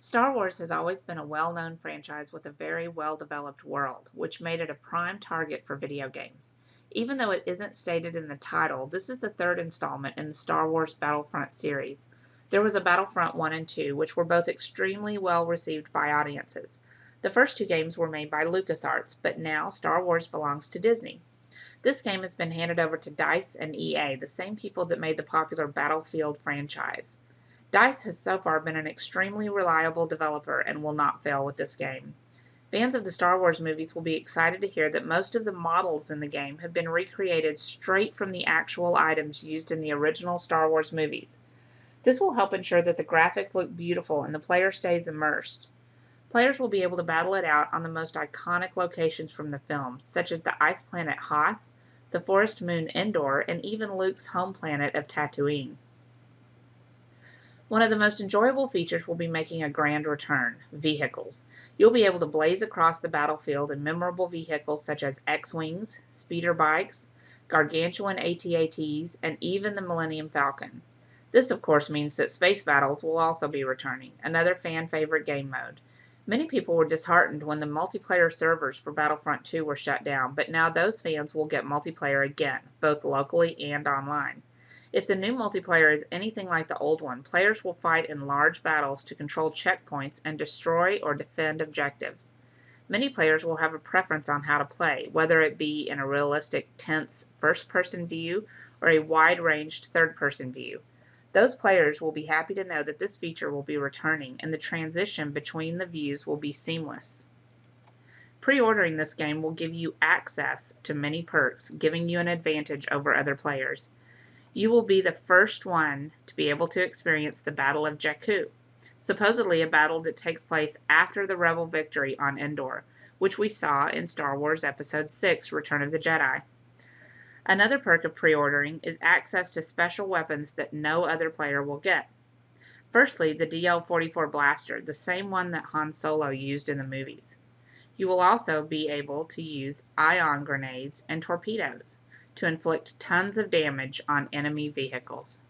Star Wars has always been a well-known franchise with a very well-developed world, which made it a prime target for video games. Even though it isn't stated in the title, this is the third installment in the Star Wars Battlefront series. There was a Battlefront 1 and 2, which were both extremely well received by audiences. The first two games were made by LucasArts, but now Star Wars belongs to Disney. This game has been handed over to DICE and EA, the same people that made the popular Battlefield franchise. DICE has so far been an extremely reliable developer and will not fail with this game. Fans of the Star Wars movies will be excited to hear that most of the models in the game have been recreated straight from the actual items used in the original Star Wars movies. This will help ensure that the graphics look beautiful and the player stays immersed. Players will be able to battle it out on the most iconic locations from the films, such as the ice planet Hoth, the forest moon Endor, and even Luke's home planet of Tatooine. One of the most enjoyable features will be making a grand return: vehicles. You'll be able to blaze across the battlefield in memorable vehicles such as X-Wings, speeder bikes, gargantuan AT-ATs, and even the Millennium Falcon. This, of course, means that space battles will also be returning, another fan favorite game mode. Many people were disheartened when the multiplayer servers for Battlefront 2 were shut down, but now those fans will get multiplayer again, both locally and online. If the new multiplayer is anything like the old one, players will fight in large battles to control checkpoints and destroy or defend objectives. Many players will have a preference on how to play, whether it be in a realistic, tense first-person view or a wide-ranged third-person view. Those players will be happy to know that this feature will be returning and the transition between the views will be seamless. Pre-ordering this game will give you access to many perks, giving you an advantage over other players. You will be the first one to be able to experience the Battle of Jakku, supposedly a battle that takes place after the Rebel victory on Endor, which we saw in Star Wars Episode 6, Return of the Jedi. Another perk of pre-ordering is access to special weapons that no other player will get. Firstly, the DL-44 blaster, the same one that Han Solo used in the movies. You will also be able to use ion grenades and torpedoes to inflict tons of damage on enemy vehicles.